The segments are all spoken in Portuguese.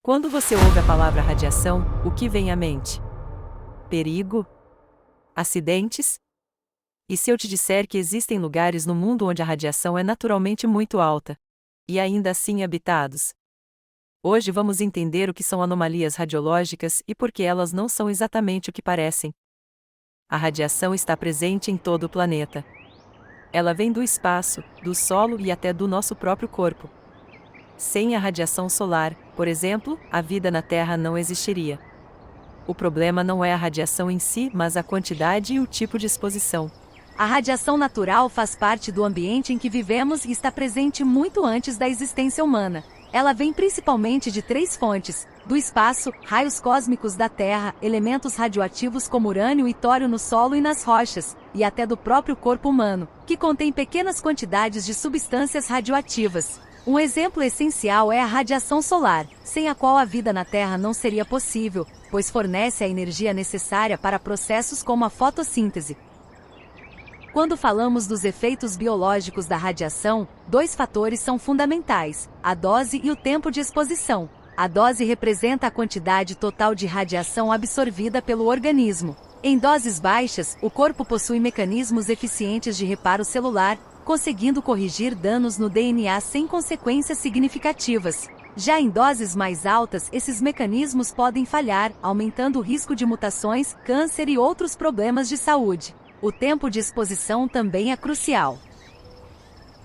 Quando você ouve a palavra radiação, o que vem à mente? Perigo? Acidentes? E se eu te disser que existem lugares no mundo onde a radiação é naturalmente muito alta? E ainda assim habitados? Hoje vamos entender o que são anomalias radiológicas e por que elas não são exatamente o que parecem. A radiação está presente em todo o planeta. Ela vem do espaço, do solo e até do nosso próprio corpo. Sem a radiação solar, por exemplo, a vida na Terra não existiria. O problema não é a radiação em si, mas a quantidade e o tipo de exposição. A radiação natural faz parte do ambiente em que vivemos e está presente muito antes da existência humana. Ela vem principalmente de três fontes: do espaço, raios cósmicos da Terra, elementos radioativos como urânio e tório no solo e nas rochas, e até do próprio corpo humano, que contém pequenas quantidades de substâncias radioativas. Um exemplo essencial é a radiação solar, sem a qual a vida na Terra não seria possível, pois fornece a energia necessária para processos como a fotossíntese. Quando falamos dos efeitos biológicos da radiação, dois fatores são fundamentais: a dose e o tempo de exposição. A dose representa a quantidade total de radiação absorvida pelo organismo. Em doses baixas, o corpo possui mecanismos eficientes de reparo celular, conseguindo corrigir danos no DNA sem consequências significativas. Já em doses mais altas, esses mecanismos podem falhar, aumentando o risco de mutações, câncer e outros problemas de saúde. O tempo de exposição também é crucial.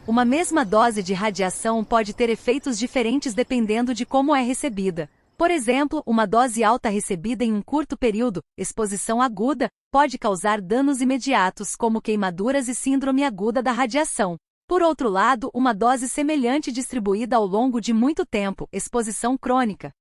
Uma mesma dose de radiação pode ter efeitos diferentes dependendo de como é recebida. Por exemplo, uma dose alta recebida em um curto período, exposição aguda, pode causar danos imediatos como queimaduras e síndrome aguda da radiação. Por outro lado, uma dose semelhante distribuída ao longo de muito tempo, exposição crônica,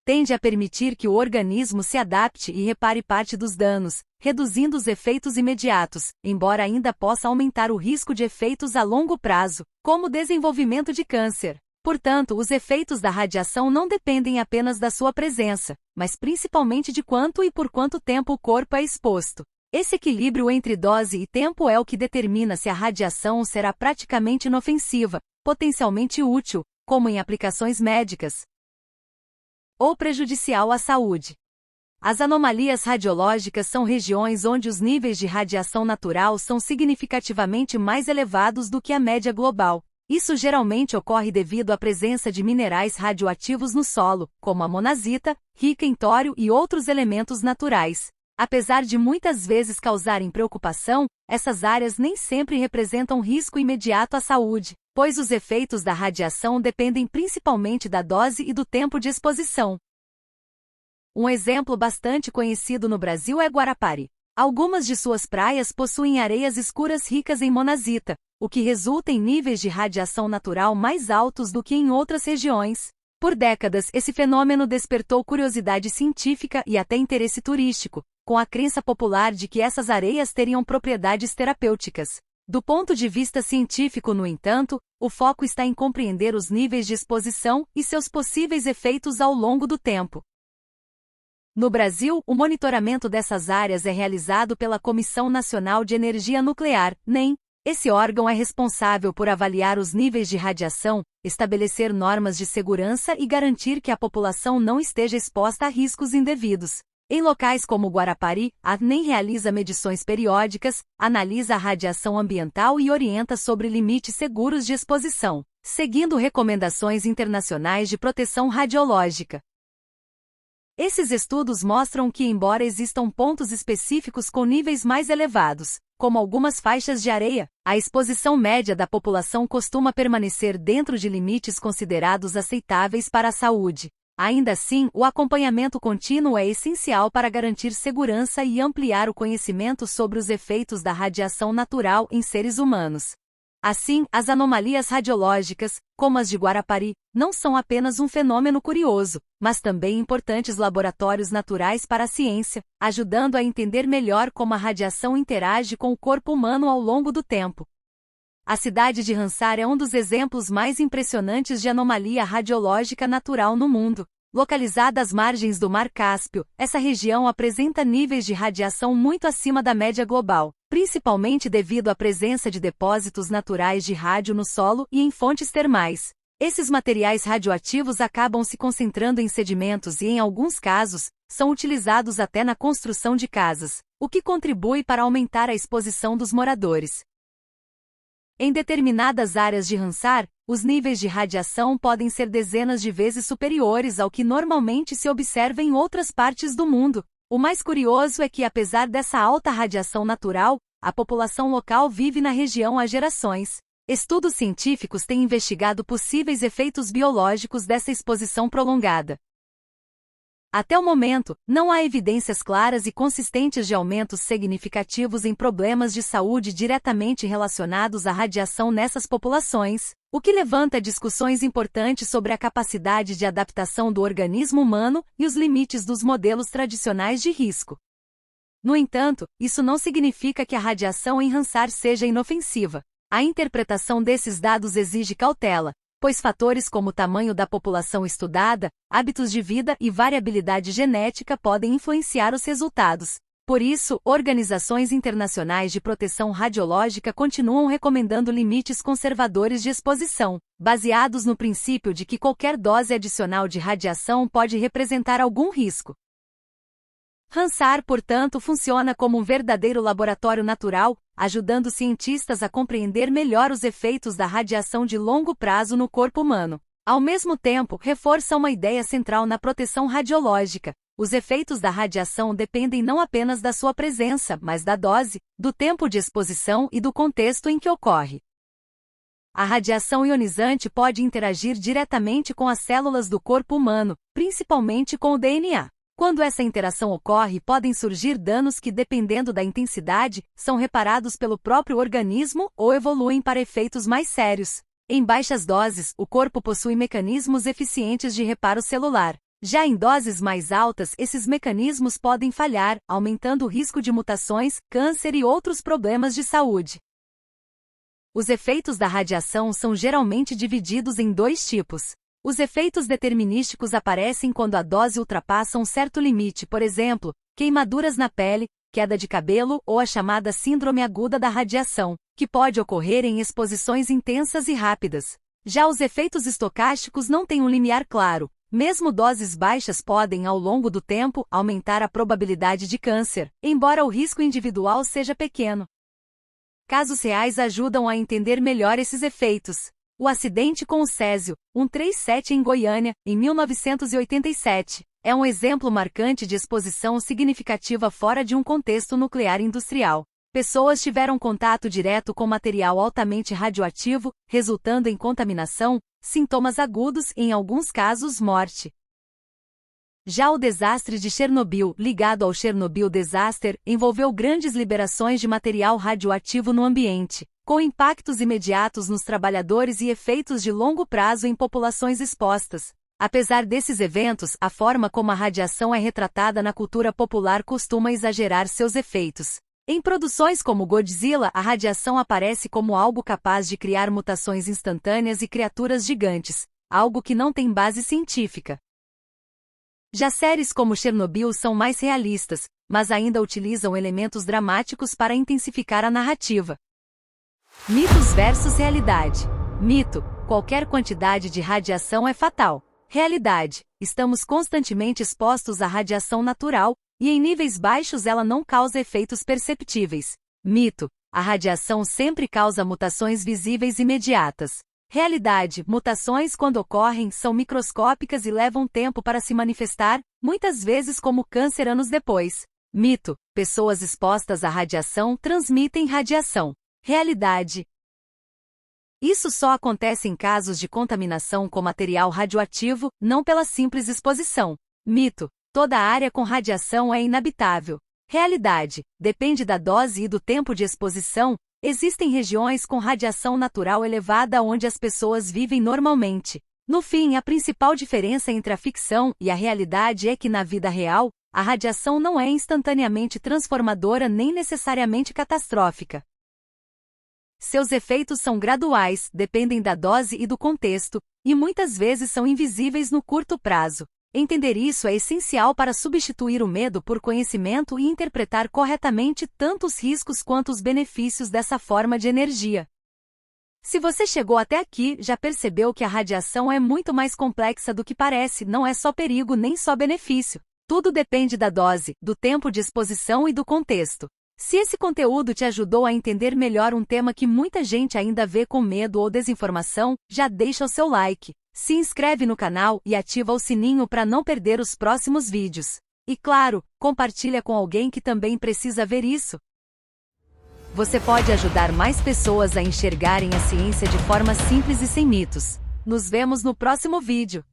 tende a permitir que o organismo se adapte e repare parte dos danos, reduzindo os efeitos imediatos, embora ainda possa aumentar o risco de efeitos a longo prazo, como o desenvolvimento de câncer. Portanto, os efeitos da radiação não dependem apenas da sua presença, mas principalmente de quanto e por quanto tempo o corpo é exposto. Esse equilíbrio entre dose e tempo é o que determina se a radiação será praticamente inofensiva, potencialmente útil, como em aplicações médicas, ou prejudicial à saúde. As anomalias radiológicas são regiões onde os níveis de radiação natural são significativamente mais elevados do que a média global. Isso geralmente ocorre devido à presença de minerais radioativos no solo, como a monazita, rica em tório e outros elementos naturais. Apesar de muitas vezes causarem preocupação, essas áreas nem sempre representam risco imediato à saúde, pois os efeitos da radiação dependem principalmente da dose e do tempo de exposição. Um exemplo bastante conhecido no Brasil é Guarapari. Algumas de suas praias possuem areias escuras ricas em monazita, o que resulta em níveis de radiação natural mais altos do que em outras regiões. Por décadas, esse fenômeno despertou curiosidade científica e até interesse turístico, com a crença popular de que essas areias teriam propriedades terapêuticas. Do ponto de vista científico, no entanto, o foco está em compreender os níveis de exposição e seus possíveis efeitos ao longo do tempo. No Brasil, o monitoramento dessas áreas é realizado pela Comissão Nacional de Energia Nuclear, NEM. Esse órgão é responsável por avaliar os níveis de radiação, estabelecer normas de segurança e garantir que a população não esteja exposta a riscos indevidos. Em locais como Guarapari, a NEM realiza medições periódicas, analisa a radiação ambiental e orienta sobre limites seguros de exposição, seguindo recomendações internacionais de proteção radiológica. Esses estudos mostram que, embora existam pontos específicos com níveis mais elevados, como algumas faixas de areia, a exposição média da população costuma permanecer dentro de limites considerados aceitáveis para a saúde. Ainda assim, o acompanhamento contínuo é essencial para garantir segurança e ampliar o conhecimento sobre os efeitos da radiação natural em seres humanos. Assim, as anomalias radiológicas, como as de Guarapari, não são apenas um fenômeno curioso, mas também importantes laboratórios naturais para a ciência, ajudando a entender melhor como a radiação interage com o corpo humano ao longo do tempo. A cidade de Ramsar é um dos exemplos mais impressionantes de anomalia radiológica natural no mundo. Localizada às margens do Mar Cáspio, essa região apresenta níveis de radiação muito acima da média global, principalmente devido à presença de depósitos naturais de rádio no solo e em fontes termais. Esses materiais radioativos acabam se concentrando em sedimentos e, em alguns casos, são utilizados até na construção de casas, o que contribui para aumentar a exposição dos moradores. Em determinadas áreas de Ramsar, os níveis de radiação podem ser dezenas de vezes superiores ao que normalmente se observa em outras partes do mundo. O mais curioso é que, apesar dessa alta radiação natural, a população local vive na região há gerações. Estudos científicos têm investigado possíveis efeitos biológicos dessa exposição prolongada. Até o momento, não há evidências claras e consistentes de aumentos significativos em problemas de saúde diretamente relacionados à radiação nessas populações, o que levanta discussões importantes sobre a capacidade de adaptação do organismo humano e os limites dos modelos tradicionais de risco. No entanto, isso não significa que a radiação em Ramsar seja inofensiva. A interpretação desses dados exige cautela, pois fatores como o tamanho da população estudada, hábitos de vida e variabilidade genética podem influenciar os resultados. Por isso, organizações internacionais de proteção radiológica continuam recomendando limites conservadores de exposição, baseados no princípio de que qualquer dose adicional de radiação pode representar algum risco. Ramsar, portanto, funciona como um verdadeiro laboratório natural, ajudando cientistas a compreender melhor os efeitos da radiação de longo prazo no corpo humano. Ao mesmo tempo, reforça uma ideia central na proteção radiológica. Os efeitos da radiação dependem não apenas da sua presença, mas da dose, do tempo de exposição e do contexto em que ocorre. A radiação ionizante pode interagir diretamente com as células do corpo humano, principalmente com o DNA. Quando essa interação ocorre, podem surgir danos que, dependendo da intensidade, são reparados pelo próprio organismo ou evoluem para efeitos mais sérios. Em baixas doses, o corpo possui mecanismos eficientes de reparo celular. Já em doses mais altas, esses mecanismos podem falhar, aumentando o risco de mutações, câncer e outros problemas de saúde. Os efeitos da radiação são geralmente divididos em dois tipos. Os efeitos determinísticos aparecem quando a dose ultrapassa um certo limite, por exemplo, queimaduras na pele, queda de cabelo ou a chamada síndrome aguda da radiação, que pode ocorrer em exposições intensas e rápidas. Já os efeitos estocásticos não têm um limiar claro. Mesmo doses baixas podem, ao longo do tempo, aumentar a probabilidade de câncer, embora o risco individual seja pequeno. Casos reais ajudam a entender melhor esses efeitos. O acidente com o Césio 137 em Goiânia, em 1987, é um exemplo marcante de exposição significativa fora de um contexto nuclear industrial. Pessoas tiveram contato direto com material altamente radioativo, resultando em contaminação, sintomas agudos e, em alguns casos, morte. Já o desastre de Chernobyl, ligado ao Chernobyl Disaster, envolveu grandes liberações de material radioativo no ambiente, com impactos imediatos nos trabalhadores e efeitos de longo prazo em populações expostas. Apesar desses eventos, a forma como a radiação é retratada na cultura popular costuma exagerar seus efeitos. Em produções como Godzilla, a radiação aparece como algo capaz de criar mutações instantâneas e criaturas gigantes, algo que não tem base científica. Já séries como Chernobyl são mais realistas, mas ainda utilizam elementos dramáticos para intensificar a narrativa. Mitos versus realidade. Mito: qualquer quantidade de radiação é fatal. Realidade: estamos constantemente expostos à radiação natural, e em níveis baixos ela não causa efeitos perceptíveis. Mito: a radiação sempre causa mutações visíveis imediatas. Realidade: mutações, quando ocorrem, são microscópicas e levam tempo para se manifestar, muitas vezes como câncer anos depois. Mito: pessoas expostas à radiação transmitem radiação. Realidade: isso só acontece em casos de contaminação com material radioativo, não pela simples exposição. Mito: toda área com radiação é inabitável. Realidade: depende da dose e do tempo de exposição. Existem regiões com radiação natural elevada onde as pessoas vivem normalmente. No fim, a principal diferença entre a ficção e a realidade é que, na vida real, a radiação não é instantaneamente transformadora nem necessariamente catastrófica. Seus efeitos são graduais, dependem da dose e do contexto, e muitas vezes são invisíveis no curto prazo. Entender isso é essencial para substituir o medo por conhecimento e interpretar corretamente tanto os riscos quanto os benefícios dessa forma de energia. Se você chegou até aqui, já percebeu que a radiação é muito mais complexa do que parece, não é só perigo nem só benefício. Tudo depende da dose, do tempo de exposição e do contexto. Se esse conteúdo te ajudou a entender melhor um tema que muita gente ainda vê com medo ou desinformação, já deixa o seu like, se inscreve no canal e ativa o sininho para não perder os próximos vídeos. E claro, compartilha com alguém que também precisa ver isso. Você pode ajudar mais pessoas a enxergarem a ciência de forma simples e sem mitos. Nos vemos no próximo vídeo.